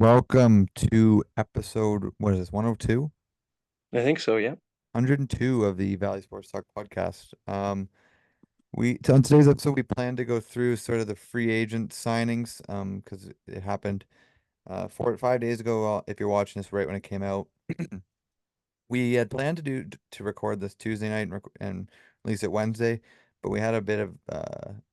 Welcome to episode, what is this, 102? I think so, yeah. 102 of the Valley Sports Talk podcast. On today's episode, we plan to go through sort of the free agent signings, because it happened 4 or 5 days ago, if you're watching this right when it came out. We had planned to record this Tuesday night and release it Wednesday, but we had a bit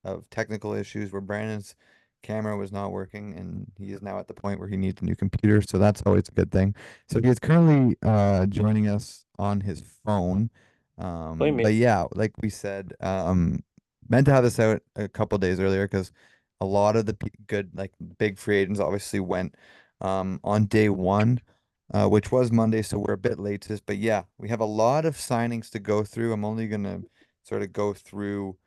of technical issues where Brandon's camera was not working, and he is now at the point where he needs a new computer, so that's always a good thing. So he is currently joining us on his phone. Blame me. But yeah, like we said, meant to have this out a couple days earlier because a lot of the good like big free agents obviously went on day one, which was Monday, so we're a bit late to this. But yeah, we have a lot of signings to go through. I'm only gonna sort of go through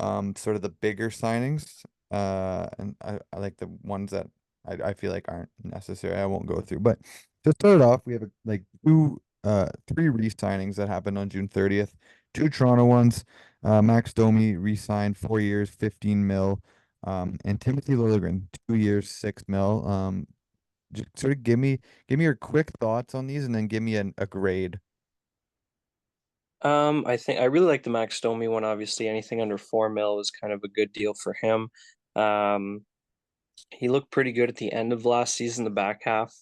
sort of the bigger signings, and I like the ones that I feel like aren't necessary. I won't go through. But to start off, we have like three re-signings that happened on June 30th. Two Toronto ones. Max Domi re-signed 4 years, 15 mil. And Timothy Liljegren, 2 years, 6 mil. Just sort of give me your quick thoughts on these and then give me a grade. I think I really like the Max Domi one. Obviously, anything under 4 mil is kind of a good deal for him. Um, he looked pretty good at the end of last season, the back half,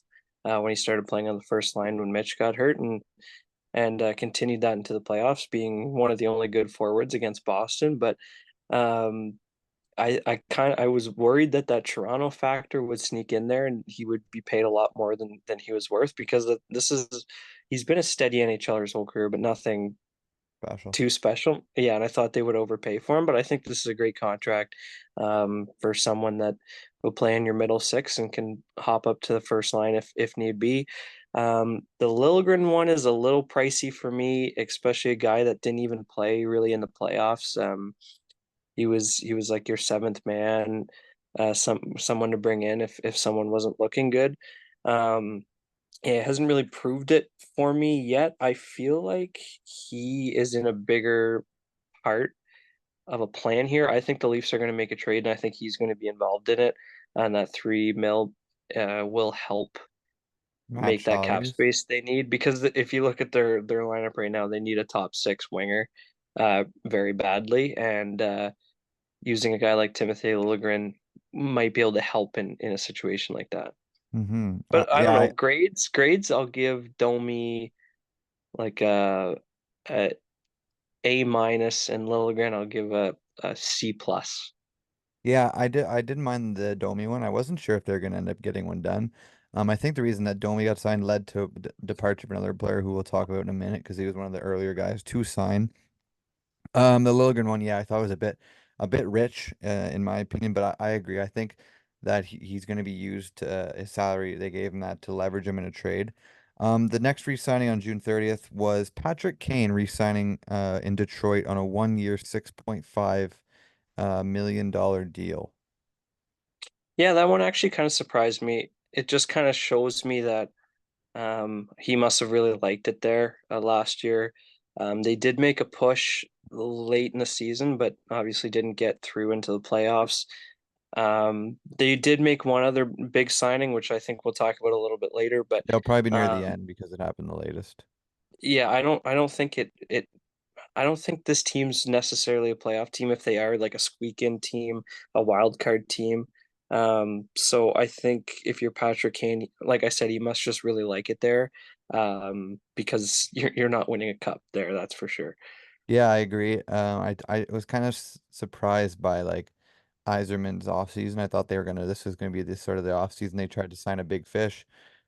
when he started playing on the first line when Mitch got hurt, and continued that into the playoffs, being one of the only good forwards against Boston. But um, I was worried that Toronto factor would sneak in there and he would be paid a lot more than he was worth because he's been a steady NHLer his whole career, but nothing Special. too special. Yeah, and I thought they would overpay for him, but I think this is a great contract for someone that will play in your middle six and can hop up to the first line if need be. The Liljegren one is a little pricey for me, especially a guy that didn't even play really in the playoffs. He was like your seventh man, someone to bring in if someone wasn't looking good. Um, it hasn't really proved it for me yet. I feel like he is in a bigger part of a plan here. I think the Leafs are going to make a trade, and I think he's going to be involved in it. And that 3 mil will help make Match that cap salaries. space they need. Because if you look at their lineup right now, they need a top six winger, very badly, and using a guy like Timothy Liljegren might be able to help in a situation like that. Mm-hmm. But I don't Yeah, know, grades I'll give Domi like a A minus, and Liljegren I'll give a C plus. yeah, I didn't mind the Domi one. I wasn't sure if they're gonna end up getting one done. I think the reason that Domi got signed led to departure of another player who we'll talk about in a minute because he was one of the earlier guys to sign. The Liljegren one, yeah, I thought was a bit rich, in my opinion, but I agree. I think that he's going to be used, his salary, they gave him that to leverage him in a trade. The next re-signing on June 30th was Patrick Kane re-signing in Detroit on a 1 year, $6.5 million deal. Yeah, that one actually kind of surprised me. It just kind of shows me that he must have really liked it there last year. They did make a push late in the season, but obviously didn't get through into the playoffs. They did make one other big signing, which I think we'll talk about a little bit later. But They'll probably be near the um, end because it happened the latest. yeah, I don't think I don't think this team's necessarily a playoff team. If they are like a squeak in team, a wild card team. So I think if you're Patrick Kane, like I said, you must just really like it there. Because you're not winning a cup there, that's for sure. Yeah, I agree. I was kind of surprised by like Iserman's offseason. I thought this was gonna be this sort of the offseason they tried to sign a big fish.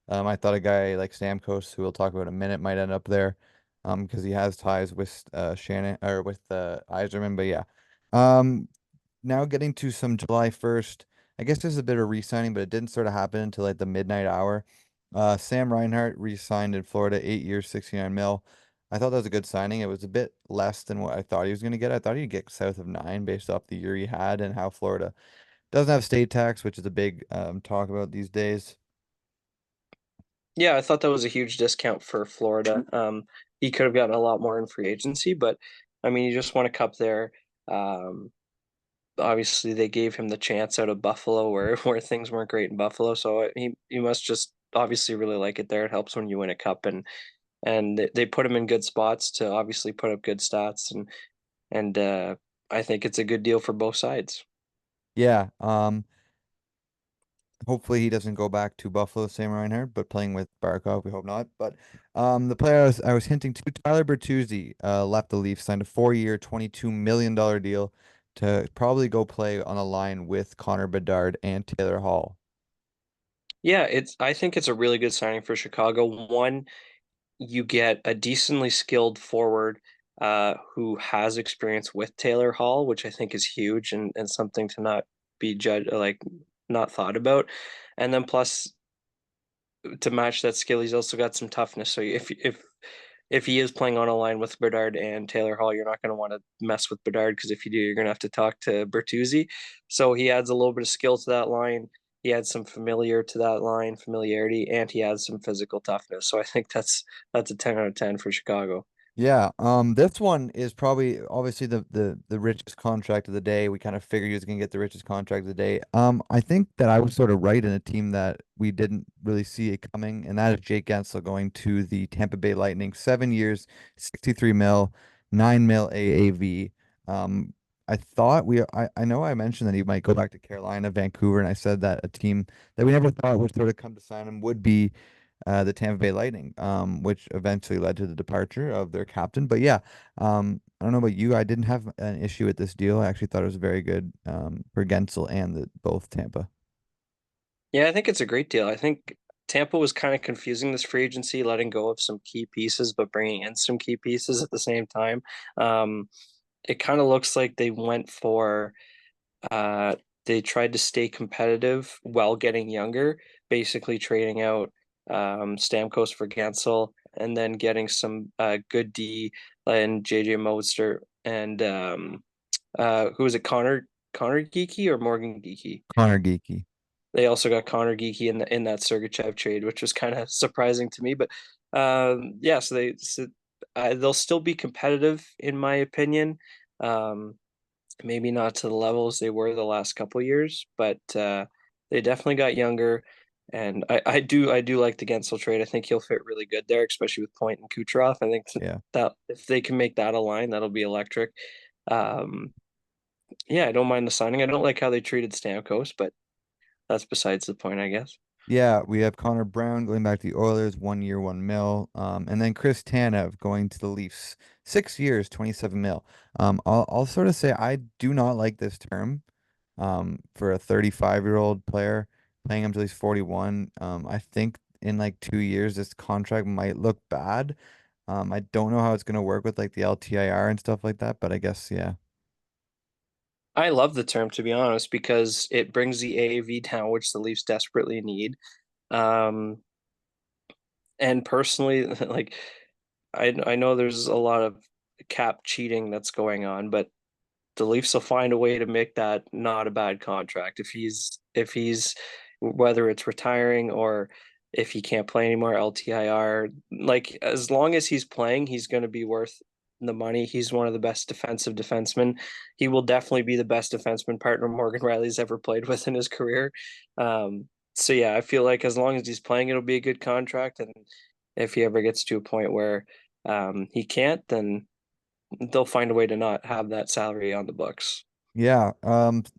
I thought a guy like Stamkos, who we'll talk about in a minute, might end up there, because he has ties with Shannon or with Iserman. But yeah, um, now getting to some July 1st. I guess there's a bit of re-signing, but it didn't sort of happen until like the midnight hour. Sam Reinhart re-signed in Florida, 8 years, 69 mil. I thought that was a good signing. It was a bit less than what I thought he was going to get. I thought he'd get south of 9 based off the year he had and how Florida doesn't have state tax, which is a big talk about these days. Yeah, I thought that was a huge discount for Florida. He could have gotten a lot more in free agency, but I mean, you just won a cup there. Um, obviously they gave him the chance out of Buffalo where where things weren't great in Buffalo. So he must just obviously really like it there. It helps when you win a cup, and they put him in good spots to obviously put up good stats, and I think it's a good deal for both sides. Yeah. Hopefully he doesn't go back to Buffalo, Sam Reinhart, but playing with Barkov, we hope not. But the player I was hinting to, Tyler Bertuzzi, left the Leafs, signed a 4-year, $22 million deal to probably go play on a line with Connor Bedard and Taylor Hall. Yeah, it's I think it's a really good signing for Chicago. One, you get a decently skilled forward who has experience with Taylor Hall, which I think is huge and something to not be judged like not thought about. And then plus to match that skill, he's also got some toughness. So if he is playing on a line with Bedard and Taylor Hall, you're not going to want to mess with Bedard because if you do, you're going to have to talk to Bertuzzi. So he adds a little bit of skill to that line. He adds some familiarity, and he adds some physical toughness. So I think that's a 10 out of 10 for Chicago. Yeah, this one is probably obviously the richest contract of the day. We kind of figured he was gonna get the richest contract of the day. I think that I was sort of right in a team that we didn't really see it coming, and that is Jake Gensel going to the Tampa Bay Lightning, 7 years, 63 mil, 9 mil AAV. I thought I know I mentioned that he might go back to Carolina, Vancouver, and I said that a team that we never thought would sort of come to sign him would be the Tampa Bay Lightning, which eventually led to the departure of their captain. But yeah, I don't know about you. I didn't have an issue with this deal. I actually thought it was very good for Gensel and both Tampa. Yeah, I think it's a great deal. I think Tampa was kind of confusing this free agency, letting go of some key pieces, but bringing in some key pieces at the same time. Um, it kind of looks like they went for uh, they tried to stay competitive while getting younger, basically trading out Stamkos for Gensel, and then getting some good D and JJ Mostert and who was it, Connor Geeky or Morgan Geeky? Connor Geeky. They also got Connor Geeky in that Sergachev trade, which was kind of surprising to me. But yeah, they'll still be competitive in my opinion. Um, Maybe not to the levels they were the last couple years, but they definitely got younger. And I do like the Gensel trade. I think he'll fit really good there, especially with Point and Kucherov. I think Yeah. that if they can make that a line, that'll be electric. Um, yeah, I don't mind the signing. I don't like how they treated Stamkos, but that's besides the point, I guess. Yeah, we have Connor Brown going back to the Oilers, 1 year, 1 mil. And then Chris Tanev going to the Leafs, 6 years, 27 mil. I'll sort of say I do not like this term. For a 35-year-old player, playing him till he's 41. I think in like 2 years, this contract might look bad. I don't know how it's gonna work with like the LTIR and stuff like that, but I guess yeah. I love the term to be honest because it brings the AAV down, which the Leafs desperately need. Um, and personally, like I know there's a lot of cap cheating that's going on, but the Leafs will find a way to make that not a bad contract. If he's whether it's retiring or if he can't play anymore, LTIR, like as long as he's playing, he's going to be worth the money. He's one of the best defensive defensemen. He will definitely be the best defenseman partner Morgan Riley's ever played with in his career. So yeah, I feel like as long as he's playing, it'll be a good contract. And if he ever gets to a point where he can't, then they'll find a way to not have that salary on the books. Yeah.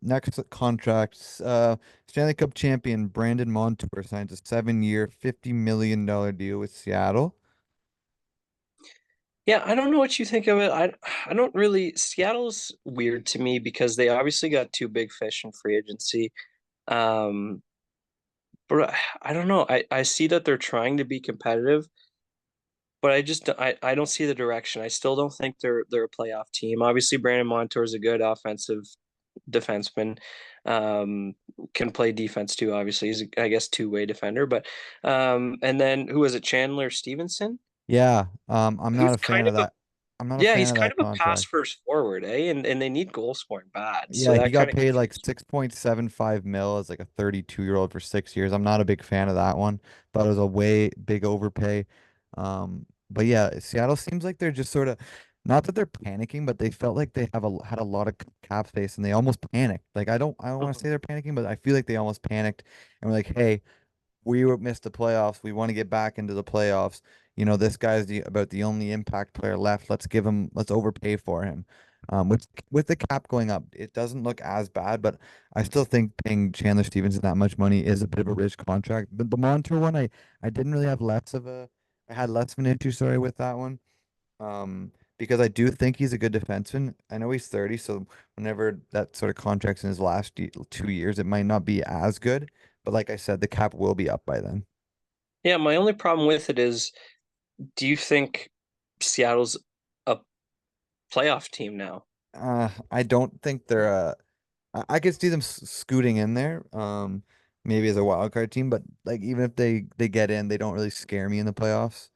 Next contracts. Stanley Cup champion Brandon Montour signs a 7-year, $50 million deal with Seattle. Yeah, I don't know what you think of it. I don't really Seattle's weird to me because they obviously got two big fish in free agency. Um, but I don't know. I see that they're trying to be competitive, but I don't see the direction. I still don't think they're a playoff team. Obviously, Brandon Montour is a good offensive defenseman. Um, can play defense too. Obviously, he's I guess two-way defender. But and then who was it? Chandler Stevenson, Yeah. I'm not who's a fan kind of of a that. I'm not a yeah, fan he's of kind that of a pass contract. first forward, eh? And they need goal scoring bad. So Yeah, he that got kind of paid like confused. 6.75 mil as like a 32-year-old for 6 years. I'm not a big fan of that one. Thought it was a way big overpay. But yeah, Seattle seems like they're just sort of not that they're panicking, but they felt like they had a lot of cap space and they almost panicked. Like I don't want to Mhm. say they're panicking, but I feel like they almost panicked and were like, hey, missed the playoffs. We want to get back into the playoffs. You know, this guy's about the only impact player left. Let's overpay for him. With the cap going up, it doesn't look as bad, but I still think paying Chandler Stevenson that much money is a bit of a rich contract. But the Montour one, I didn't really have I had less of an issue, sorry, with that one. Because I do think he's a good defenseman. I know he's 30, so whenever that sort of contract's in his last 2 years, it might not be as good. But like I said, the cap will be up by then. Yeah, my only problem with it is, do you think Seattle's a playoff team now? I don't think they're I could see them scooting in there, maybe as a wild card team, but like even if they get in, they don't really scare me in the playoffs.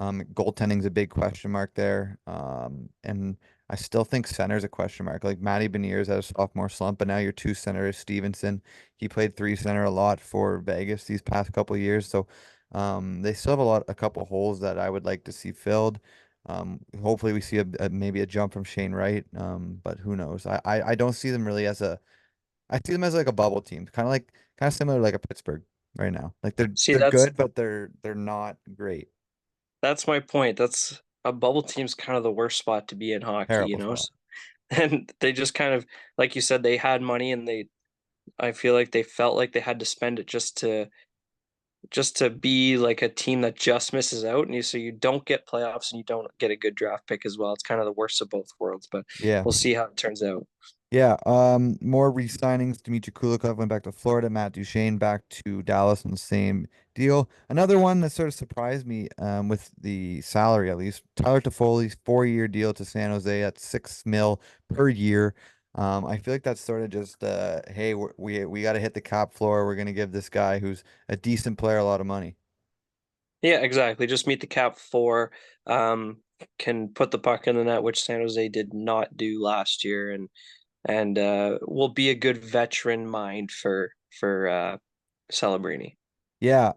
Goaltending's a big question mark there. And I still think center's a question mark. Like Matty Beniers had a sophomore slump, but now your two center is Stevenson. He played three center a lot for Vegas these past couple of years. So they still have a couple holes that I would like to see filled. Hopefully we see maybe a jump from Shane Wright. But who knows? I don't see them really as I see them as like a bubble team, kind of similar to like a Pittsburgh right now. Like See, they're good, but they're not great. that's my point. That's a bubble team's kind of the worst spot to be in hockey, you Terrible know? spot. And they just kind of, like you said, they had money and I feel like they felt like they had to spend it just to be like a team that just misses out, and so you don't get playoffs and you don't get a good draft pick as well. It's kind of the worst of both worlds, but Yeah. we'll see how it turns out. Yeah. More re-signings. Dmitry Kulikov went back to Florida. Matt Duchene back to Dallas on the same deal. Another one that sort of surprised me, with the salary at least. Tyler Toffoli's 4-year deal to San Jose at 6 mil per year. I feel like that's sort of just hey, we got to hit the cap floor. We're gonna give this guy who's a decent player a lot of money. Yeah, exactly. Just meet the cap four. Um, can put the puck in the net, which San Jose did not do last year, and will be a good veteran mind for Celebrini. Yeah,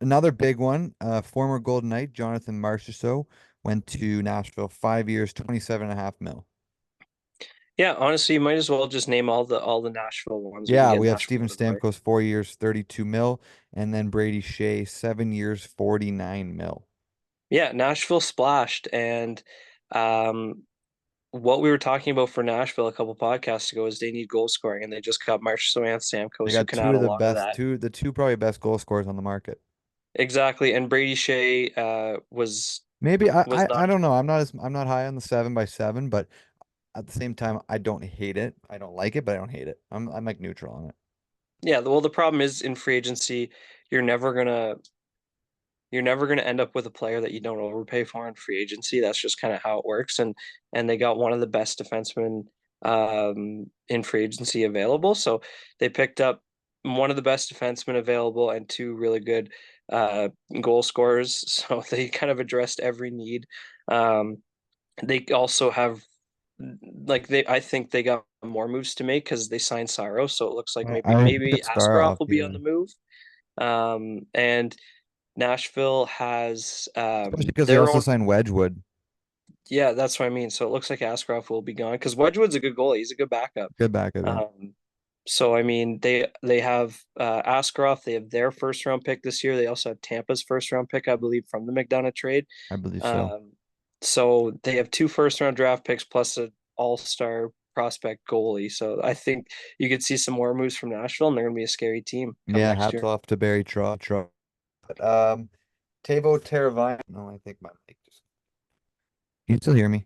another big one. Former Golden Knight Jonathan Marchessault went to Nashville, 5 years, 27.5 mil. Yeah, honestly, you might as well just name all the Nashville ones when you Yeah, get we have Nashville Steven out of the way. Stamkos, 4 years, 32 mil, and then Brady Shea, 7 years, 49 mil. Yeah, Nashville splashed, and um, what we were talking about for Nashville a couple podcasts ago is they need goal scoring, and they just got Marchessault and They Stamkos, who got can add a lot of that. the two probably best goal scorers on the market. Exactly, and Brady Shea Maybe was not. I don't know. I'm not high on the 7x7, but at the same time, I don't hate it. I don't like it, but I don't hate it. I'm like neutral on it. Yeah, well, the problem is in free agency, you're never gonna you're never going to end up with a player that you don't overpay for in free agency. That's just kind of how it works. And they got one of the best defensemen in free agency available. So they picked up one of the best defensemen available and two really good uh, goal scorers. So they kind of addressed every need. Um, they also have like they I think they got more moves to make because they signed Saro. So it looks like I maybe heard Star Askarov off, will be on yeah. the move. And Nashville has Especially because they their also own. signed Wedgwood. Yeah, that's what I mean. So it looks like Askarov will be gone because Wedgwood's a good goalie. He's a good backup. Good backup, yeah. Um, so I mean, they have Askarov. They have their first round pick this year. They also have Tampa's first round pick, I believe, from the McDonough trade. I believe so. Um, so they have two first round draft picks plus an all star prospect goalie. So I think you could see some more moves from Nashville, and they're going to be a scary team come Yeah, next hats year. off to Barry Trotz. But Tavo Teravainen. No, I think my mic just. Can you still hear me?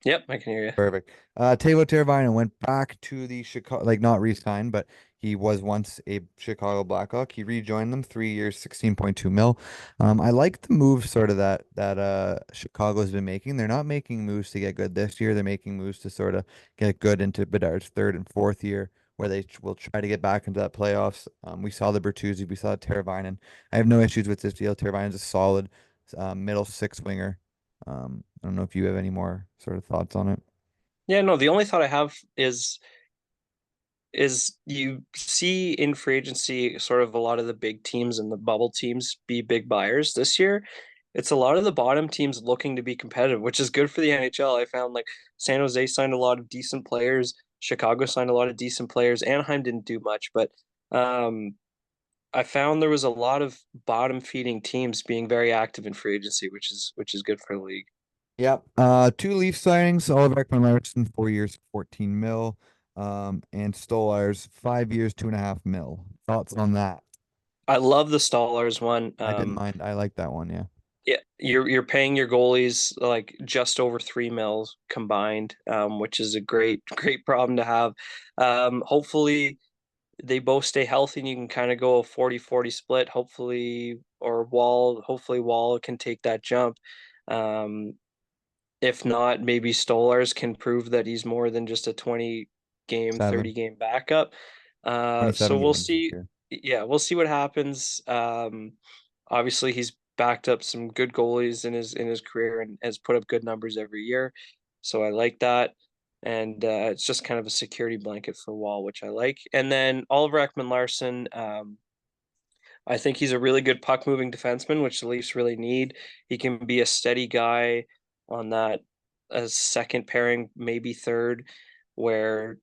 Yep, I can hear you. Perfect. Tavo Teravainen went back to the Chicago, like not re-signed, but he was once a Chicago Blackhawk. He rejoined them, 3 years, 16.2 mil. I like the move sort of that Chicago's been making. They're not making moves to get good this year. They're making moves to sort of get good into Bedard's third and fourth year, where they will try to get back into that playoffs. We saw the Bertuzzi, we saw Teravainen. I have no issues with this deal. Teravainen's a solid middle six winger. I don't know if you have any more sort of thoughts on it. Yeah, no, the only thought I have is you see in free agency sort of a lot of the big teams and the bubble teams be big buyers this year. it's a lot of the bottom teams looking to be competitive, which is good for the NHL. I found like San Jose signed a lot of decent players, Chicago signed a lot of decent players, Anaheim didn't do much, but um, I found there was a lot of bottom feeding teams being very active in free agency, which is good for the league. Yep. Two Leaf signings, Oliver Ekman-Larsson, 4 years, 14 mil. And Stolarz, 5 years, 2.5 mil. Thoughts on that? I love the Stallers one. I didn't mind. I like that one. Yeah. Yeah, you're paying your goalies like just over 3 mils combined, which is a great great problem to have. Hopefully they both stay healthy and you can kind of go a 40-40 split. Hopefully Wall can take that jump. Um, if not, maybe Stolars can prove that he's more than just a 20 game, 30 7. game backup. So 27 we'll games this see. year. Yeah, we'll see what happens. Obviously he's backed up some good goalies in his career and has put up good numbers every year. So I like that. And it's just kind of a security blanket for Wall, which I like. And then Oliver Ekman Larson, I think he's a really good puck moving defenseman, which the Leafs really need. He can be a steady guy on that a second pairing, maybe third, where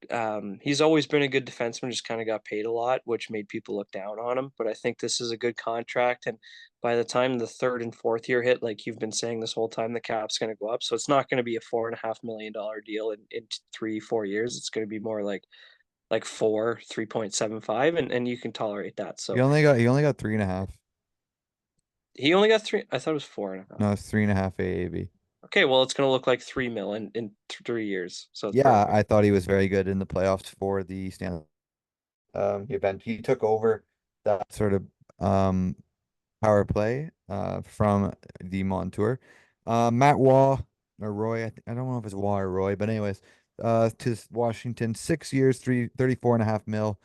he's always been a good defenseman, just kind of got paid a lot, which made people look down on him. But I think this is a good contract. And by the time the third and fourth year hit, like you've been saying this whole time, the cap's going to go up. So it's not going to be a $4.5 million deal in 3, 4 years. It's going to be more like 3.75, and you can tolerate that. So He only got 3.5. he only got three. I thought it was 4.5. No, it's 3.5 AAV. Okay, well, it's gonna look like 3 mil in 3 years, so it's Yeah, perfect. I thought he was very good in the playoffs for the Stanley event. He took over that sort of power play from the Montour. Matt Waugh or Roy, I don't know if it's Waugh or Roy, but anyways, to Washington, 6 years, 34.5 mil.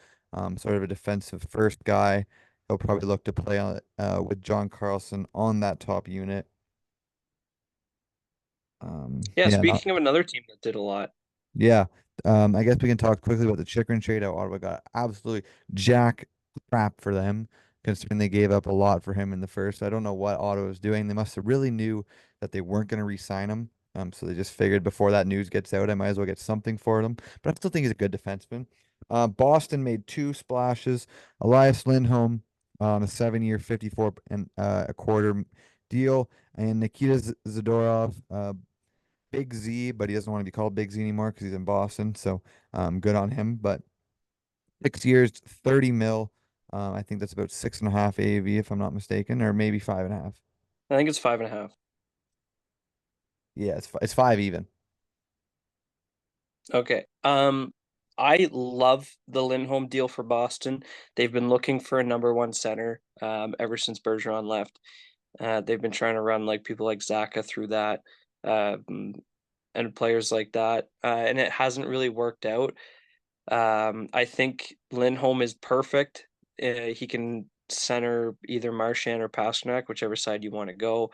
Sort of a defensive first guy. He'll probably look to play on with John Carlson on that top unit. Yeah, Yeah, not speaking of another team that did a lot, Yeah. I guess we can talk quickly about the Chikrin trade. How Ottawa got absolutely jack crap for them, considering they gave up a lot for him in the first. I don't know what Ottawa was doing. They must have really knew that they weren't going to re-sign him. So they just figured before that news gets out, I might as well get something for them. But I still think he's a good defenseman. Boston made two splashes. Elias Lindholm, a 7 year, 54 and a quarter deal, and Nikita Zadorov, Big Z, but he doesn't want to be called Big Z anymore because he's in Boston. So good on him. But 6 years, 30 mil. I think that's about 6.5 AAV if I'm not mistaken, or maybe 5.5. I think it's 5.5. Yeah, it's five even. Okay. I love the Lindholm deal for Boston. They've been looking for a number one center ever since Bergeron left. They've been trying to run like people like Zaka through that, um, and players like that, and it hasn't really worked out. I think Lindholm is perfect. He can center either Marchand or Pasternak, whichever side you want to go.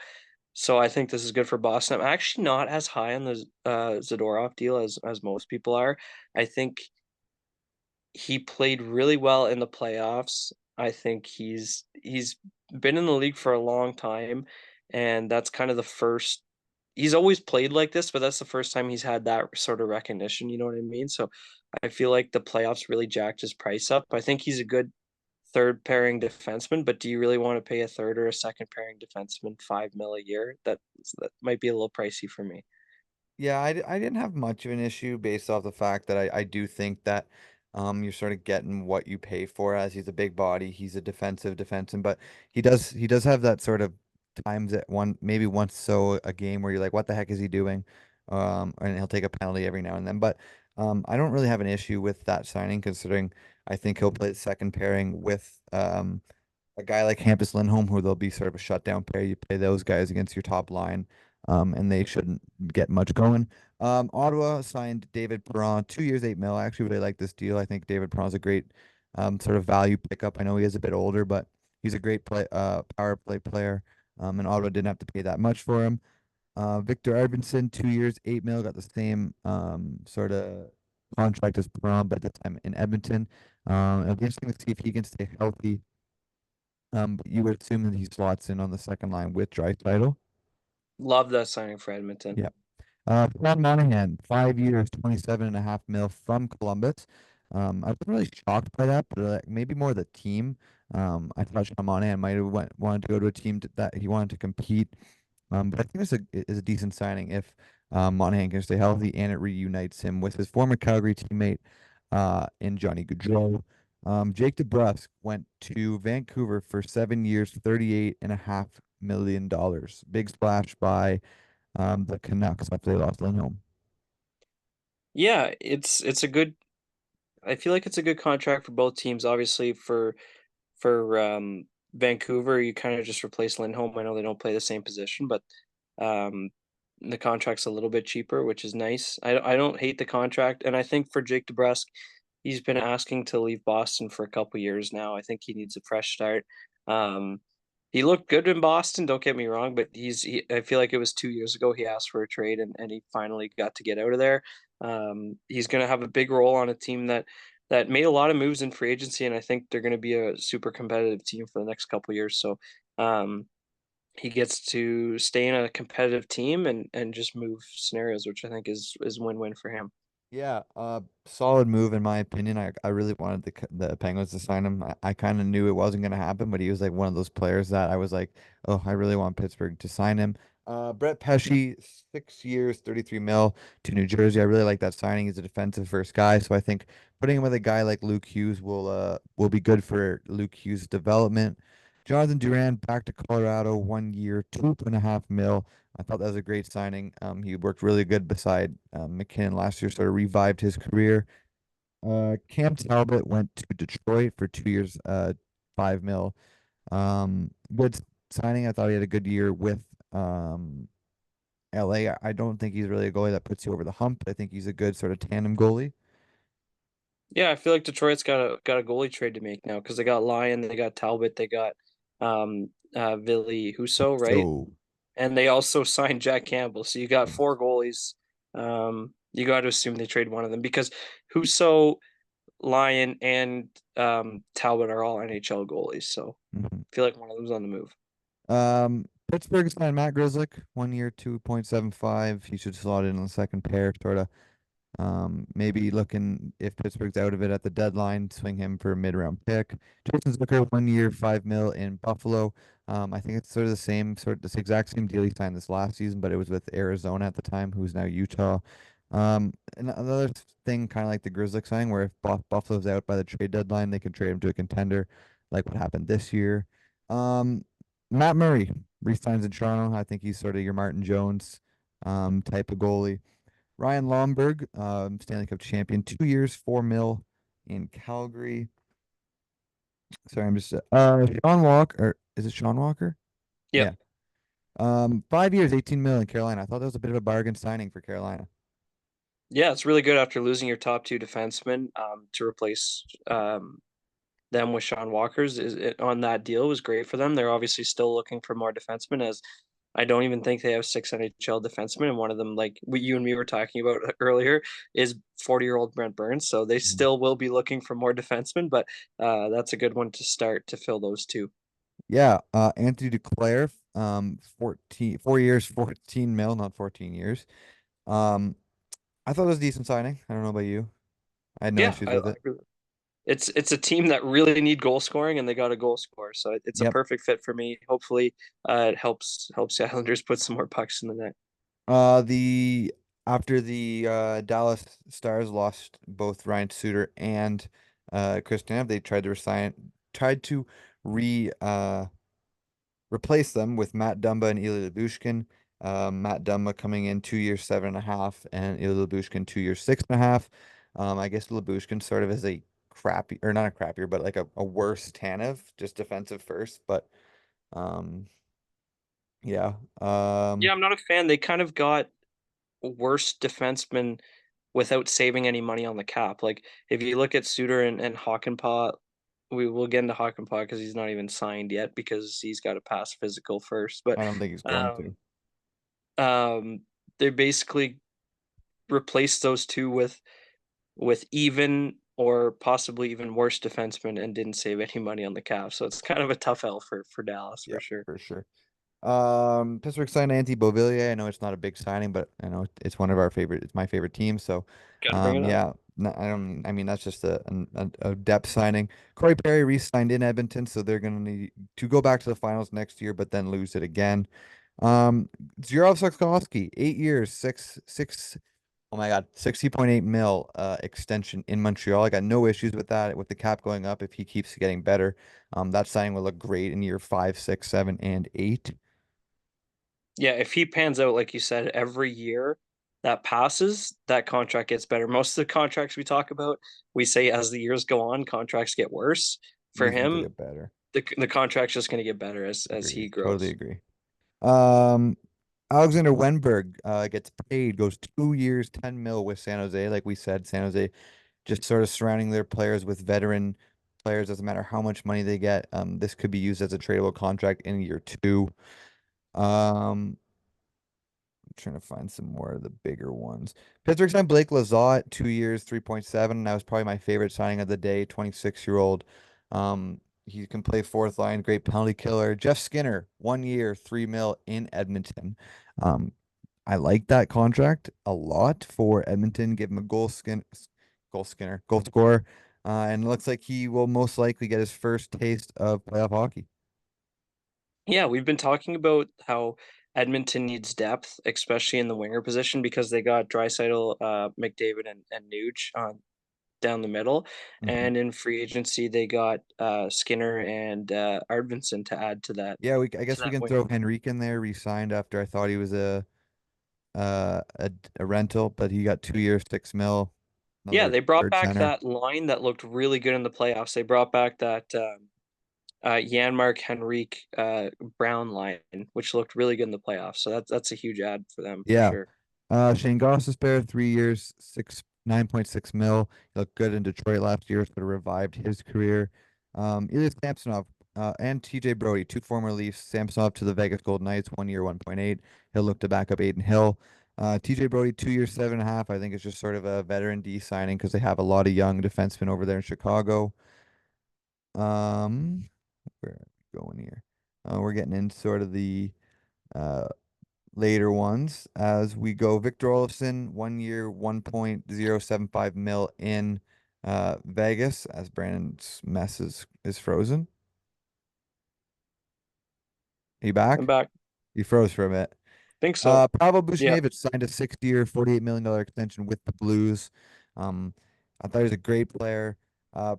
So I think this is good for Boston. I'm actually not as high on the Zadorov deal as most people are. I think he played really well in the playoffs. I think he's been in the league for a long time, and that's kind of the first. He's always played like this, but that's the first time he's had that sort of recognition. You know what I mean? So I feel like the playoffs really jacked his price up. I think he's a good third pairing defenseman, but do you really want to pay a third or a second pairing defenseman 5 mil a year? That might be a little pricey for me. Yeah, I didn't have much of an issue based off the fact that I do think that you're sort of getting what you pay for as he's a big body, he's a defensive defenseman, but he does have that sort of times at one maybe once so a game where you're like, what the heck is he doing? And he'll take a penalty every now and then. But I don't really have an issue with that signing considering I think he'll play the second pairing with a guy like Hampus Lindholm, who they'll be sort of a shutdown pair. You play those guys against your top line, and they shouldn't get much going. Ottawa signed David Perron, 2 years, 8 mil. I actually really like this deal. I think David Perron's a great sort of value pickup. I know he is a bit older, but he's a great power play player. And Ottawa didn't have to pay that much for him. Victor Arvidsson, 2 years, 8 mil, got the same sort of contract as Perron, but at the time in Edmonton. It'll be interesting to see if he can stay healthy. But you would assume that he slots in on the second line with Draisaitl. Love that signing for Edmonton. Yeah. Sean Monahan, 5 years, 27.5 mil from Columbus. I wasn't really shocked by that, but maybe more the team. I thought Sean Monahan might have wanted to go to a team that he wanted to compete. But I think it's a decent signing if Monahan can stay healthy and it reunites him with his former Calgary teammate in Johnny Gaudreau. Jake DeBrusk went to Vancouver for 7 years, $38.5 million. Big splash by the Canucks after they lost Lindholm. Yeah, it's a good. I feel like it's a good contract for both teams. Obviously, for Vancouver, you kind of just replace Lindholm. I know they don't play the same position, but um, the contract's a little bit cheaper, which is nice. I don't hate the contract, and I think for Jake DeBrusk, he's been asking to leave Boston for a couple years now. I think he needs a fresh start. Um, he looked good in Boston, don't get me wrong, but I feel like it was 2 years ago he asked for a trade and he finally got to get out of there. He's going to have a big role on a team that made a lot of moves in free agency, and I think they're going to be a super competitive team for the next couple years. So um, he gets to stay in a competitive team and just move scenarios, which I think is win win for him. Yeah, solid move in my opinion. I really wanted the Penguins to sign him. I kind of knew it wasn't going to happen, but he was like one of those players that I was like, oh, I really want Pittsburgh to sign him. Brett Pesce, 6 years, 33 mil to New Jersey. I really like that signing. He's a defensive first guy, so I think putting him with a guy like Luke Hughes will be good for Luke Hughes' development. Jonathan Duran back to Colorado, 1 year, 2.5 mil. I thought that was a great signing. He worked really good beside McKinnon last year, sort of revived his career. Cam Talbot went to Detroit for 2 years, 5 mil. Good signing. I thought he had a good year with LA. I don't think he's really a goalie that puts you over the hump. I think he's a good sort of tandem goalie. Yeah, I feel like Detroit's got a goalie trade to make now because they got Lyon, they got Talbot, they got Ville Husso, right? So, And they also signed Jack Campbell. So you got four goalies. You got to assume they trade one of them because Husso, Lyon, and Talbot are all NHL goalies. So mhm. I feel like one of them's on the move. Pittsburgh signed Matt Grzelcyk, 1 year, 2.75. He should slot in on the second pair, sort of. Maybe looking if Pittsburgh's out of it at the deadline, swing him for a mid-round pick. Jason Zucker, 1 year, 5 mil in Buffalo. I think it's sort of the same this exact same deal he signed this last season, but it was with Arizona at the time, who's now Utah. And another thing, kind of like the Grizzlies signing, where if Buffalo's out by the trade deadline, they can trade him to a contender, like what happened this year. Um, Matt Murray re-signs in Toronto. I think he's sort of your Martin Jones type of goalie. Ryan Lomberg, Stanley Cup champion, 2 years, 4 mil in Calgary. Sorry, I'm just Sean Walker. Or is it Sean Walker? Yep. Yeah. 5 years, 18 mil in Carolina. I thought that was a bit of a bargain signing for Carolina. Yeah, it's really good after losing your top two defensemen to replace them with Sean Walker's on that deal was great for them. They're obviously still looking for more defensemen as I don't even think they have six NHL defensemen, and one of them, like what you and me were talking about earlier, is 40-year-old Brent Burns. So they Mhm. still will be looking for more defensemen, but that's a good one to start to fill those two. Yeah, Anthony Duclair, 4 years, 14 mil, not 14 years. Um, I thought it was a decent signing. I don't know about you. I had no Yeah, issues I with it. really, it's a team that really need goal scoring, and they got a goal scorer, so it's a Yep. perfect fit for me. Hopefully, it helps the Islanders put some more pucks in the net. The after the Dallas Stars lost both Ryan Suter and Chris Tanev, they tried to re replace them with Matt Dumba and Ilya Lyubushkin. Matt Dumba coming in 2 years, 7.5, and Ilya Lyubushkin 2 years, 6.5. I guess Lyubushkin sort of is a crappy, or not a crappier, but like a worse Tanev, just defensive first. But um, yeah, Yeah, I'm not a fan. They kind of got worse defensemen without saving any money on the cap. Like if you look at Suter and Hakanpää, we will get into Hakanpää because he's not even signed yet because he's got to pass physical first. But I don't think he's going to. um, um, they basically replaced those two with even or possibly even worse defensemen and didn't save any money on the cap. So it's kind of a tough L for Dallas Yeah, for sure. for sure. Pittsburgh signed Antti Beauvillier. I know it's not a big signing, but I know it's one of our favorite. It's my favorite team. So, Got to bring it up. yeah, no, I don't. I mean, that's just a depth signing. Corey Perry re-signed in Edmonton, so they're gonna need to go back to the finals next year, but then lose it again. Zurov Slavkovsky, 8 years, six. Oh my God, 60.8 mil extension in Montreal. I got no issues with that. With the cap going up, if he keeps getting better, that signing will look great in year 5, 6, 7, and 8. Yeah, if he pans out like you said, every year that passes, that contract gets better. Most of the contracts we talk about, we say as the years go on, contracts get worse. For These ones will him, get better. the contract's just going to get better as Agree. he Totally grows. agree. Um, Alexander Wenberg gets paid, goes 2 years, 10 mil with San Jose. Like we said, San Jose just sort of surrounding their players with veteran players. Doesn't matter how much money they get. This could be used as a tradable contract in year two. Um, trying to find some more of the bigger ones. Pittsburgh signed Blake Lizotte, 2 years, 3.7. That was probably my favorite signing of the day, 26-year-old. He can play fourth line, great penalty killer. Jeff Skinner, 1 year, 3 mil in Edmonton. Um, I like that contract a lot for Edmonton. Give him a goal scorer. And it looks like he will most likely get his first taste of playoff hockey. Yeah, we've been talking about how Edmonton needs depth, especially in the winger position, because they got Draisaitl, McDavid, and Nuge down the middle, Mhm. and in free agency they got Skinner and Arvidsson to add Yeah, I to guess we that can throw winger. Henrique in there, re-signed after I thought he was a rental, but he got 2 years, 6 mil, Yeah, another they brought third back center. that line that looked really good in the playoffs. They brought back that Janmark Henrique Brown line, which looked really good in the playoffs. So that's a huge add for them for Yeah. sure. Shane Goss is there, 3 years, 9.6 mil. He looked good in Detroit last year, sort of revived his career. Ilya Samsonov and TJ Brody, two former Leafs. Samsonov to the Vegas Golden Knights, 1 year, 1.8. He'll look to back up Aiden Hill. TJ Brody, 2 years, 7.5. I think it's just sort of a veteran D signing because they have a lot of young defensemen over there in Chicago. Um, where are we going here? We're getting in sort of the uh, later ones as we go. Victor Olofsson, 1 year, 1.075 mil in Vegas as Brandon's mess is frozen. Are you I'm back? back. You froze for a bit. Think so. Pavel Yeah. Buchnevich signed a 6 year, $48 million extension with the Blues. Um, I thought he was a great player.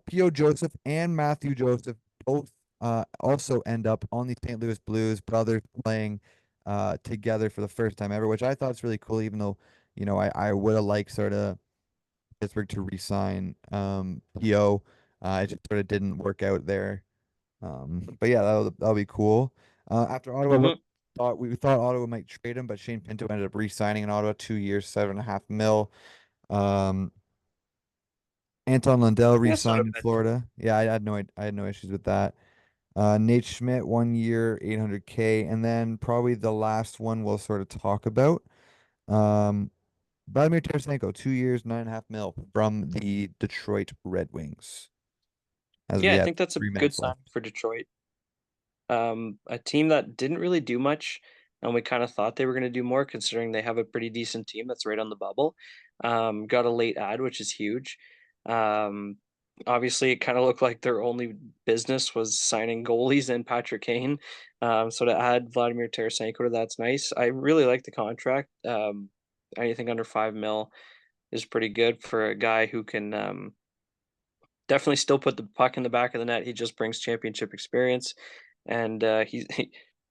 P.O. Joseph and Matthew Joseph both also end up on the St. Louis Blues, brothers playing together for the first time ever, which I thought was really cool, even though, I would have liked sort of Pittsburgh to re-sign P.O. It just sort of didn't work out there. But yeah, that'll be cool. After Ottawa Hmm. we thought Ottawa might trade him, but Shane Pinto ended up re-signing in Ottawa, 2 years, 7.5 mil. Um, Anton Lundell Yeah, it's not a re-signed in bad deal. Florida. Yeah, I had no issues with that. Nate Schmidt, 1 year, 800K, and then probably the last one we'll sort of talk about. Um, Vladimir Tarasenko, 2 years, 9.5 mil from the Detroit Red Wings. As we Yeah, I have think that's a 3 minutes good left. sign for Detroit. A team that didn't really do much, and we kind of thought they were going to do more, considering they have a pretty decent team that's right on the bubble. Got a late ad, which is huge. Um, Obviously, it kind of looked like their only business was signing goalies and Patrick Kane. So to add Vladimir Tarasenko to that's nice. I really like the contract. Anything under 5 mil is pretty good for a guy who can definitely still put the puck in the back of the net. He just brings championship experience, and I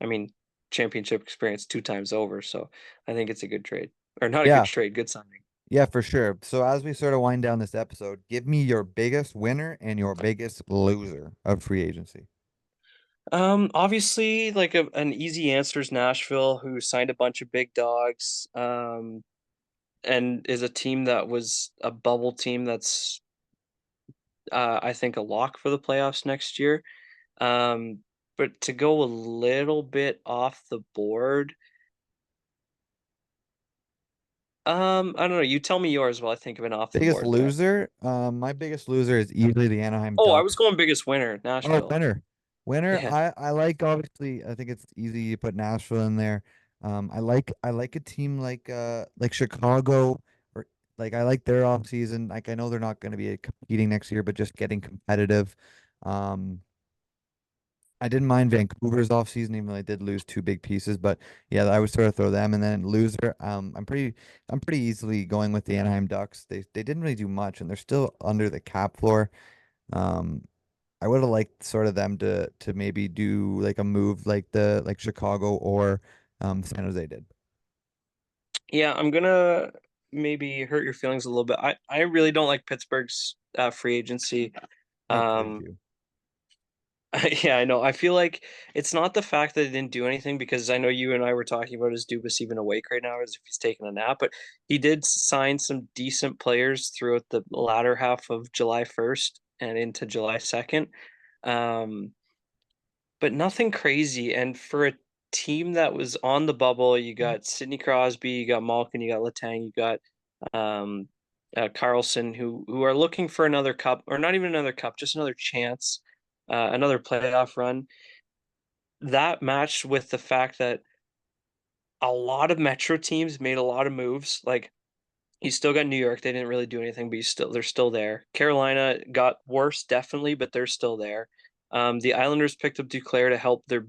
mean, championship experience 2 times over. So I think it's a good trade, or not a good Yeah, trade, good signing. yeah, for sure. So as we sort of wind down this episode, give me your biggest winner and your biggest loser of free agency. Obviously, like an easy answer is Nashville, who signed a bunch of big dogs, and is a team that was a bubble team that's, I think, a lock for the playoffs next year. Um, but to go a little bit off the board, I don't know. You tell me yours while I think of an off the Biggest board bet. loser? My biggest loser is easily the Anaheim Oh, I was Ducks. going biggest winner, Oh, Nashville. winner. Winner, Yeah. I like obviously I think it's easy you put Nashville in there. I like a team like Chicago or like I like their off season. Like I know they're not going to be competing next year, but just getting competitive. Um, I didn't mind Vancouver's off season, even though they did lose two big pieces. But yeah, I would sort of throw them and then loser. I'm pretty easily going with the Anaheim Ducks. They didn't really do much, and they're still under the cap floor. Um, I would have liked sort of them to maybe do like a move like Chicago or San Jose did. Yeah, I'm gonna maybe hurt your feelings a little bit. I really don't like Pittsburgh's free agency. I have quite a Um, few. yeah, I know. I feel like it's not the fact that they didn't do anything because I know you and I were talking about is Dubas even awake right now as if he's taking a nap, but he did sign some decent players throughout the latter half of July 1st and into July 2nd. Um, but nothing crazy. And for a team that was on the bubble, you got Sidney Crosby, you got Malkin, you got Letang, you got um, Carlson, who are looking for another cup, or not even another cup, just another chance, another playoff run. That matched with the fact that a lot of Metro teams made a lot of moves. Like you still got New York; they didn't really do anything, but they're still there. Carolina got worse, definitely, but they're still there. The Islanders picked up Duclair to help their